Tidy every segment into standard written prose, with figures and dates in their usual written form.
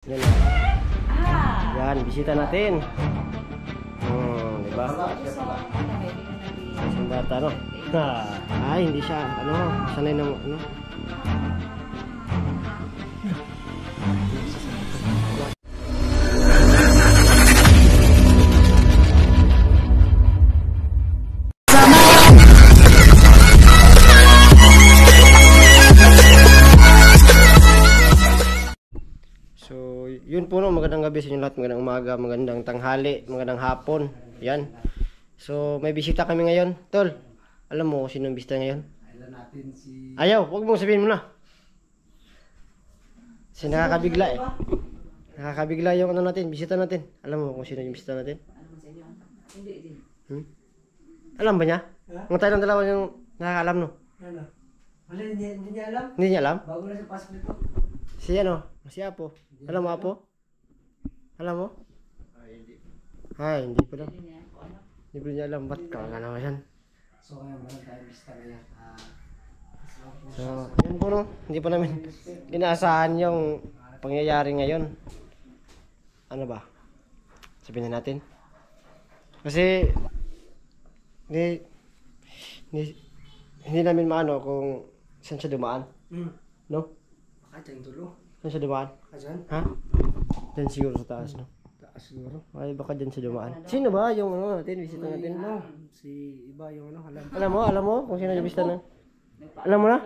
Yan. Yan, bisita natin. Diba? Isang bata, no? Ay, hindi siya, sanay na, So, yun po, no, magandang gabi sa inyo lahat, magandang umaga, magandang tanghali, magandang hapon. Yan. So, may bisita kami ngayon. Tol, alam mo kung sino ang bisita ngayon? Ayaw, huwag mong sabihin mo na. Kasi nakakabigla eh. Nakakabigla yung natin, bisita natin. Alam mo kung sino yung bisita natin? Alam ba niya? Mga tayong dalawa yung nakakaalam, no? Ano? Wala, hindi niya alam. Hindi niya alam? Bago na siya pasok nito. Si si Apo. Alam mo Apo? Alam mo? Ay, hindi pa daw. Hindi pa niya alam. Ba't ka nga naman yan? So, ngayon, meron tayong bista ngayon. So, yun po, no? Hindi pa namin inaasahan yung pangyayari ngayon. Ano ba? Sabihin na natin. Kasi, hindi namin maano kung saan siya dumaan. No? Baka dyan tulo. Saan siya dumaan? Baka dyan? Ha? Diyan siguro sa taas, no? Taas siguro. Ay, baka dyan siya dumaan. Sino ba yung natin? Bisita natin. Ano? Si iba yung alam. Alam mo kung sino yung bisita na? Alam mo na?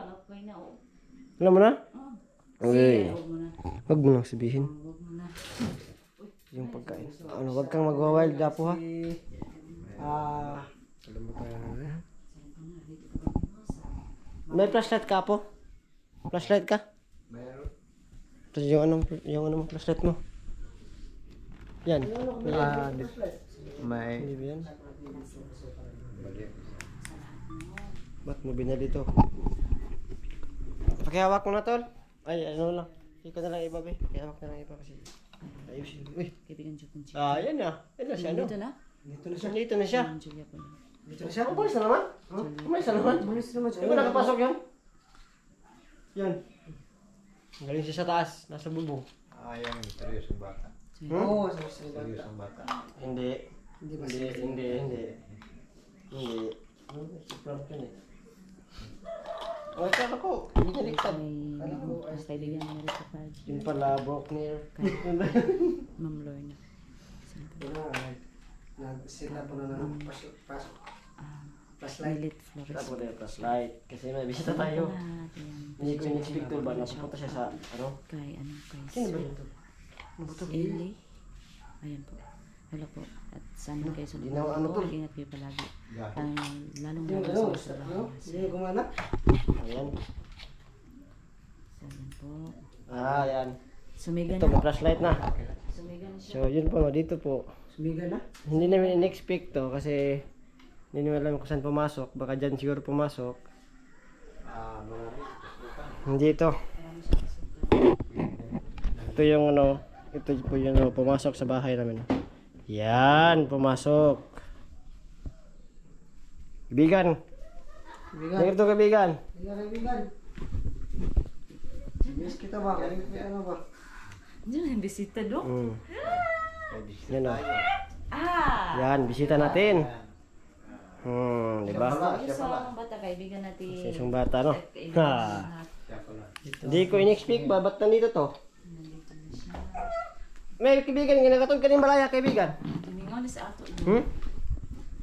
Alam mo na? Okay. Huwag mo nang sabihin. Yung pagkain. Huwag kang magwa-wild Apo, ha? Alam mo tayo na. May flashlight ka, Apo? Flashlight ka? Meron. Tapos yung mo flashlight mo? Yan. May Hindi ba yan? Ba't mo binali to? Pakihawak mo na, Tol. Ay, ano lang. Ikaw na lang iba, be. Pakihawak na lang iba kasi ayusin. Uy. Yan na. Yan na siya, no? Dito na siya. Dito na siya. Dito na siya. Umalis na naman? Umalis na naman? Umalis naman siya. Di ba nakapasok yan? Yan. Galing siya sa taas. Nasa bubong. yung misteryosong bata. Oo, sa Misteryosong bata. Hindi. Hindi ba Hindi. siya? Hindi. Prank yun eh. Kala ko. Binaliktad. Kala ko, Kaibigan na rin sa pad. Yun pala, broke near. Ma'am Lorna. Sila po na lang pasok. Flashlight. Lilit Flores. Tapos tayo flashlight. Kasi may bisita tayo. Hindi ko in-expect to ba na pupunta siya sa Kay Sino ba yun to? Ano ba to? Eli. Ayan po. Wala po. At sana kayo sa Di na ano to? Ingat kayo palagi. Lalong Yung lalo ano? sa trabaho. Hindi yung gumana? Ayan. So, ayan po. Ayan. Sumiga Ito, na. may flashlight na. Sumiga na siya. So, yun po, dito po. Sumiga na? Hindi namin in-expect to kasi hindi namin alam kung saan pumasok. Baka dyan siguro pumasok. Hindi ito. Ito yung ito po yung pumasok sa bahay namin. Yan, pumasok. Kaibigan. Dito kaibigan. Kaibigan. Miss kita ba? Ano ba? Diyan ang bisita do. Yan o. Yan, bisita natin. Diba? Isang bata kaibigan natin. Isang bata, no? Hindi ko in-expect ba? Ba't nandito to? May kaibigan, ginakatod ka rin balaya, kaibigan. Himingaw ni sa ato.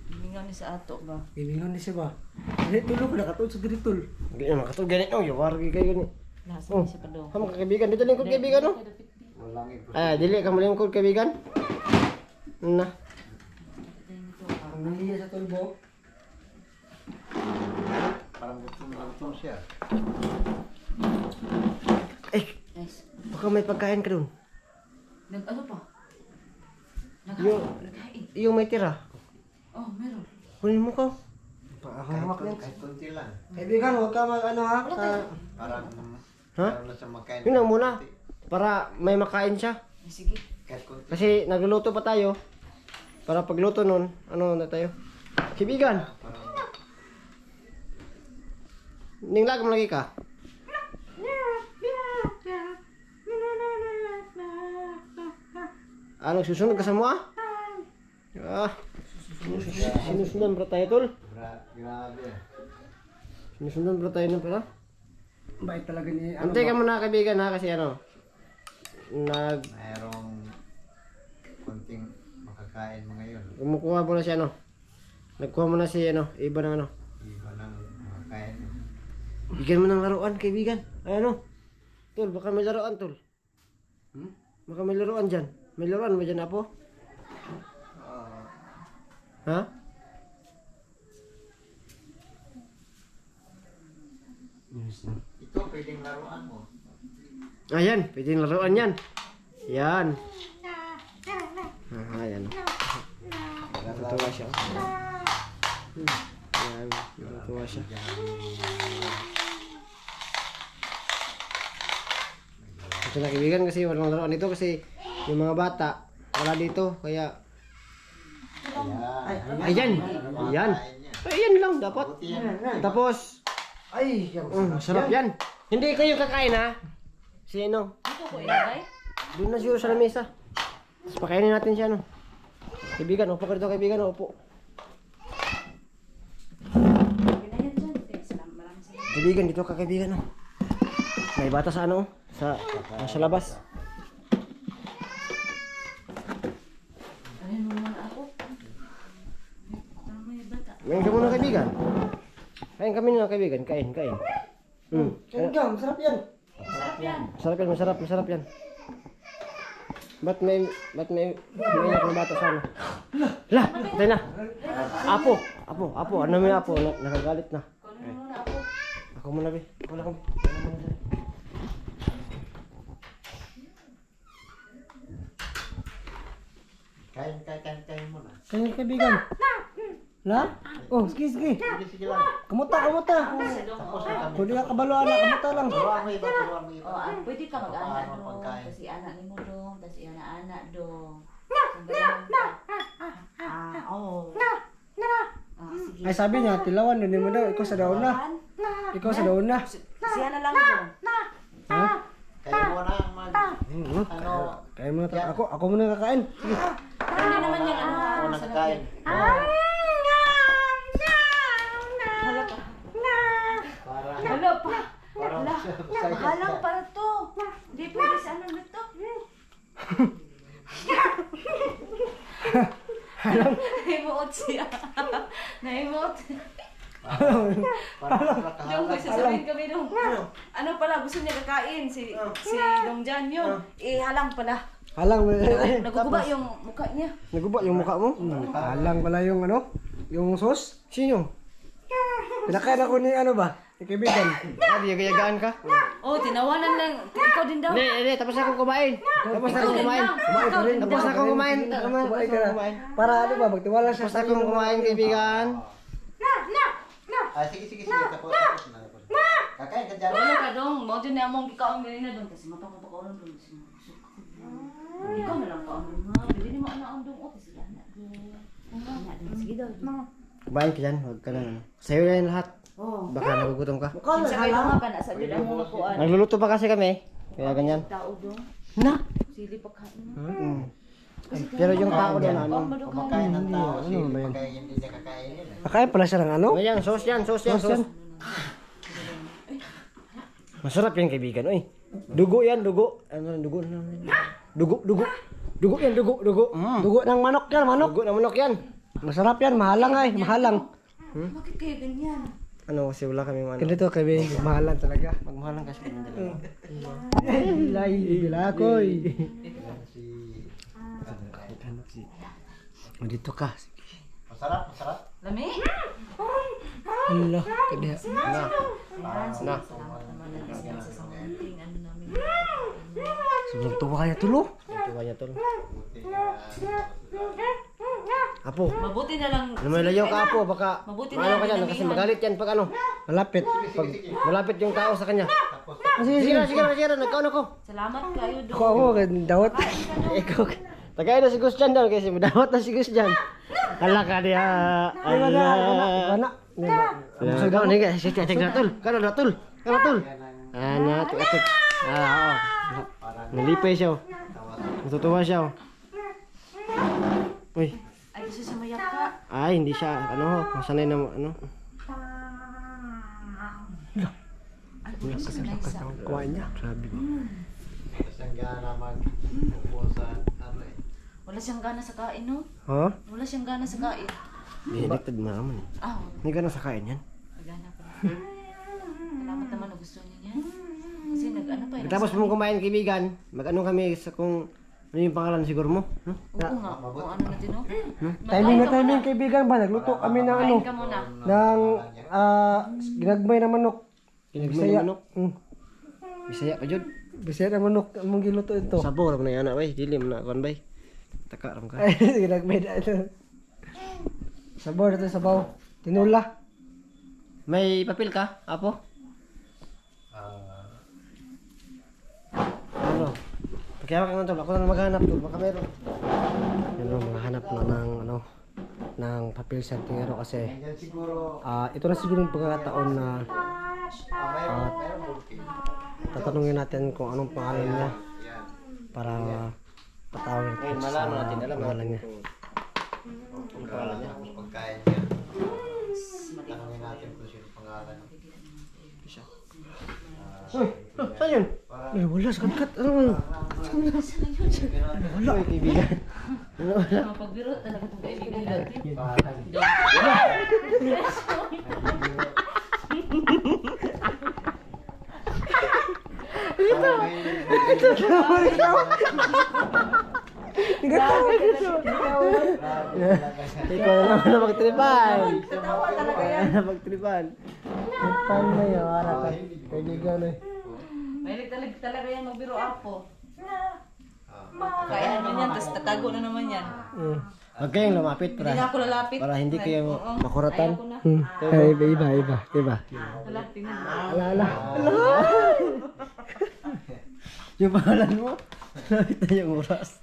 Himingaw ni sa ato ba? Kaibigan ni siya ba? Ganit tulo ko nakatod sa ganitol. Ganyan, makatod ganit. Oh, yawargi kayo ganit. Lasa ni siya pa do. Mga kaibigan, dito lingkod kaibigan, no? Dili ka mo lingkod kaibigan. Na. Ang nangiya sa tulbo. Parang butong siya. Nice. Baka may pagkain ka dun. Ano pa? Naghain. Yung may tira. Oh, meron. Kunin mo ko. Hawak yan. Kahit kunti lang. Kaibigan, huwag ka mag ha? Parang Ha? meron na siyang makain. Yun lang muna. Para may makain siya. Sige. Kahit kunti. Kasi nagluluto pa tayo. Para pagluto nun, ano na tayo? Kaibigan. Ninglag mo lagi ka. Anong susunod ka sa mo ah? Ah. Sinusundan pa tayo tol. Grabe. Sinusundan pa tayo ng pala. Bait talaga ni ano. Antay ka muna kaibigan ha kasi ano. Mayroong konting makakain mo ngayon. Kumukuha muna si ano. Nagkuha muna si ano, iba ng ano. Iba ng makakain. Bigyan mo ng laruan kaibigan. Ay ano? Tol, baka may laruan tol. Baka may laruan dyan. May laruan mo dyan apo? Ha? Ito pwedeng laruan mo. Ayan, pwedeng laruan yan. Yan. Ayan. Natutuwa siya. Ayan, natutuwa siya. Ito na kaibigan kasi walang laruan ito kasi yung mga bata wala dito kaya ayan. Ayan. Ayan lang dapat. Tapos Ay, yan. sarap yan. Hindi kayo kakain ha. Sino? Dito ko ilagay. Doon na siguro sa lamesa. Tapos pakainin natin siya, no? Kaibigan, upo ka dito, kaibigan, upo. Ginayan dyan. Maraming salamat. Kaibigan, dito ka, kaibigan, no? May bata sa ano, sa labas. Ayun mo muna ako. May bata. Ngayon ka muna, kaibigan. Kain kami na, kaibigan, kain. Yan ka, masarap yan. Sarap yan. Masarap yan. Ba't may iyak na bata sa ano? Lah, tayo na. Apo, ano may apo, nakagalit na. Kunin mo muna ako. Ako muna, be. Ako na kami. Kain mo na. Kaya kaibigan. La? Oh, sige. Sige lang. Kamuta. Tapos na kami. Kundi ka kabalo anak, kamuta lang. Turuan mo iba. Pwede ka mag-anak Paano dong. pagkain? Tapos i-anak ni mo dong. Tapos i-anak dong. Sumbayan ka. Oo. Sige. Ay sabi niya, tilawan din mo daw, ikaw sa daon na. Ikaw sa daon na. Siya na lang dong. Ha? Kaya mo na mag... Ano? Kaya mo na ako muna kakain. Sige. Hindi naman yung ano ha. Ako nagkain. Hala pa. Para... Hala pa. Para... Mahalang para to. Hindi pwede sa ano na to. Naimuot siya. Naimuot. Para Dong, makahalang. may sasabihin kami dong. Ano pala, gusto niya kakain. Si Dong Jan yun. Halang pala. Halang mo. Naguguba yung mukha niya. Naguba yung mukha mo? Halang pala yung ano, yung sauce. Sino? Pinakain ako ni ano ba? Ni kaibigan. Yagaan ka? Oh, tinawanan lang. Ikaw din daw. Hindi, tapos na akong kumain. Ikaw din daw. Ikaw din Tapos na daw. akong kumain. Kumain ka na. Para ano ba, magtiwala siya Tapos na akong kumain, kaibigan. Sige. Tapos na. Kakain ka dyan. Wala ka dong. Mo din na among ikaw ang ganina dong. Kasi mapang-mapang ka dong. Ikaw na lang ka ang mga. Bili mo ang dong. Oh, kasi anak dong. Anak dong. Sige daw. Kumain ka dyan, huwag ka na. Sa'yo na yung lahat. Oh. Baka nagugutom ka. Mukha Sa kayo nga ka na sa dyan ang mga kuan. Nagluluto pa kasi kami. Kaya ganyan. Tao dong. Na! Sili pagkain mo. Pero yung tao doon, ano? Kumakain ng tao. Sige, pagka hindi niya kakainin. Kakain pala siya ng ano? Ayan, sauce yan. Masarap yan, kaibigan. Uy, dugo yan, dugo. Ano, dugo na. Dugo yan, dugo. Dugo ng manok yan, manok. Dugo na manok yan. Masarap yan, mahalang ay, mahalang. Bakit kayo ganyan? Ano, kasi wala kami ano. Ganito kaibigan, mahalang talaga. Magmahalan kasi. Bilay, bilakoy. Dito ka. Masarap. Lami? Allah, kadiha. Na. Salamat naman na dispensa sa munting ano namin. Sobrang tuwa kaya tulo. Tuwa niya, tol. Apo, Mabuti na lang. lumayo ka, Apo. Baka Mabuti maano na ka dyan. dinamihan. Kasi magalit yan pag ano. Malapit. Pag malapit yung tao sa kanya. Sige, Sige na. Nagkaon ako. Salamat kayo Ako, doon. dawat. Ikaw. Tagay na si Gus dyan daw kasi madawat na si Gus dyan. Hala ka diha. Wala. Busog daw ni guys. Sige, tignan tol. Kana tol. Ana, tuatik. Oo. Nalipay siya. Natutuwa siya. Uy. Ay, gusto siya mayaka. Ay, hindi siya, ano, masanay na, ano. Ay, gusto siya maysa. Kuha niya. Grabe. Tapos ang gana mag-upo sa ano eh. Wala siyang gana sa kain, no? Ha? Wala siyang gana sa kain. Biniligtad mo naman eh. Ah, wala. Hindi ka na sa kain yan. Gana pa. Salamat naman na gusto niya yan. Kasi nag-ano pa yun. Tapos mong kumain kaibigan, mag-ano kami sa kung ano yung pangalan siguro mo? No? Oo nga. Kung ano natin, no? Timing na timing kaibigan ba? Nagluto kami ng ano, Kain ka muna. ng ginagmay na manok. Kinagmay Bisaya. ng manok. Bisaya ka jud. Bisaya na manok among giluto ito. Sabor mo na yan, bay. Dili mo na kon bay. Taka ram ka. Ay, ginagmay na ito. Sabor ito sabaw. Tinula. May papel ka, apo? Ano? Kaya ka nga ako na maghanap doon, baka meron. Ano, maghanap na ng ano, ng papel sa tingero kasi Yan siguro, ito na siguro yung pagkakataon na mayroong bulking. tatanungin natin kung anong pangalan niya Yan. para patawagin Ay, malaman natin, alam pangalan niya. Tapos pagkain niya. Tanungin natin kung sino pangalan. Uy, saan yun? Ay, wala sa katkat. Ano? Wala, ay kaibigan. Ano wala? Mapagbiro talaga itong kaibigan natin. Ikaw na naman na magtripan. Katawa talaga yan. Na magtripan. Paano na yun? Ara ka. Kaibigan eh. Mahilig talaga yan magbiro apo. Kaya naman yan, tapos tatago na naman yan. Huwag kayong lumapit Hindi na ako lalapit. para hindi kayo Oo. makuratan. Ayaw ko na. Ay, iba. Wala, tingnan mo. Ala. Yung pangalan mo? Lapit na yung oras.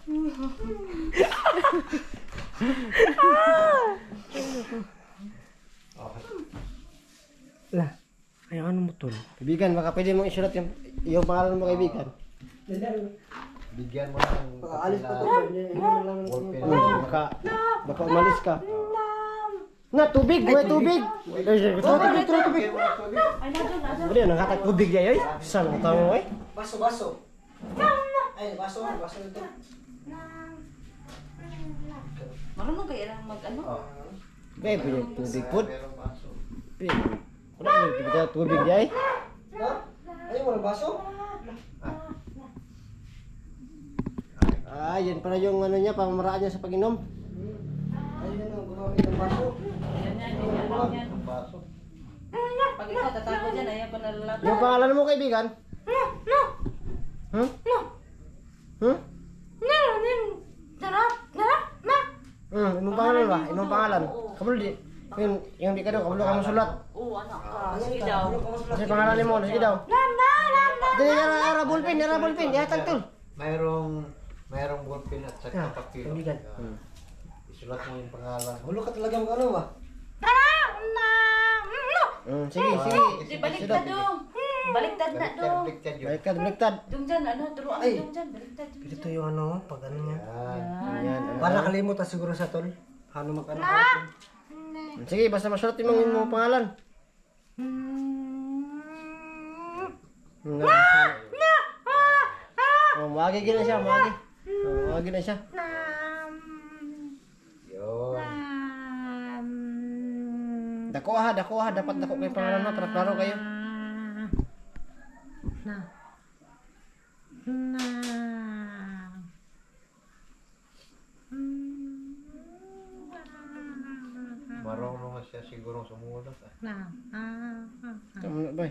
Ala. Ay, ano mo tol? Kaibigan, baka pwede mong isulat yung pangalan mo kaibigan. Bigyan mo ng Alis pa ballpen. Baka umalis ka. Na, tubig! May tubig! Tubig! Bigyan mo ng tubig. Ay, nadyan. Budi, nakatag tubig niya yoy. Saan ang tao mo eh? Baso. Ay, baso ito. Marunong kayo lang mag-ano? Kaya punya tubig po. Merong baso. Wala mo kita tubig niya eh. Ay, walang baso? Ah, yan pala yung ano niya, pamamaraan niya sa pag-inom. Ay, yun ang gumamit ng baso. Yan, alam yan. Ang baso. Pag ikaw tatago dyan, ayaw pa nalalapit. Yung pangalan mo kaibigan? Huh? Huh? Imong pangalan ba? Imong pangalan. Kabul di. Yung di ka daw, kabul ka mo sulat. Oo, anak ka. Sige daw. Kasi pangalan mo, sige daw. Dili ara bulpin, ihatag tol. Mayroong ballpen at saka papel. kaibigan. Isulat mo yung pangalan. Ulo ka talaga mag ano ba? Sige. Di, baliktad dong. Baliktad na dong. Baliktad yun. Baliktad. Dong dyan, ano, turuan Ay. dong dyan. Baliktad. Ito yung ano, pag ano niya. Yan. Yan. Para kalimot siguro sa tol. Ano mag-ano? Sige, basta masulat yung imong pangalan. Mawagi gina siya, mawagi. Mawagi na siya. Yun. Dako ha, dapat dako kayo pangalan mo para klaro kayo. Marunong na siya siguro sumulat. Kamu na bay.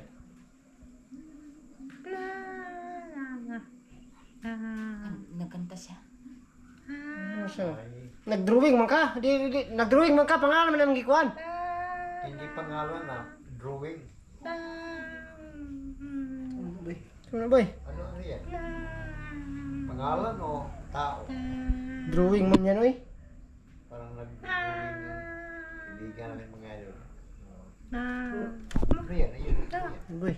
Nagkanta siya. Ano siya? Ay, Nagdrawing man ka. Nagdrawing man ka pangalan man ang gikuan. hindi pangalan na. Drawing. Kamu na bay. Ano yan? Pangalan o tao? Drawing man yan oy. Parang nag-drawing yung kaibigan namin mga idol. Ano yan? Ayun. Bay.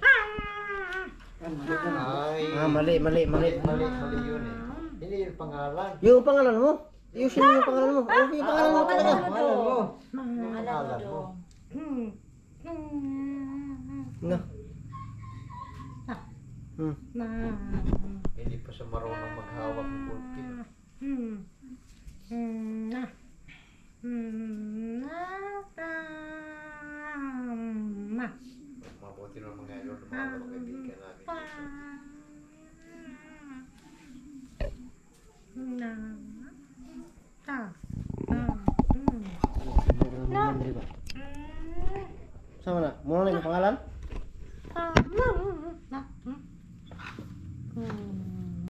Ay. Mali. Mali yun eh. Hindi yung pangalan. Yung pangalan mo? Ayusin mo yung pangalan mo. Okay, yung pangalan mo talaga. Pangalan mo. Pangalan mo dong. Na. Hindi pa siya marunong maghawak ng ballpen. Mabuti ng mga idol ng mga kaibigan namin. Sama na. Muna na yung pangalan?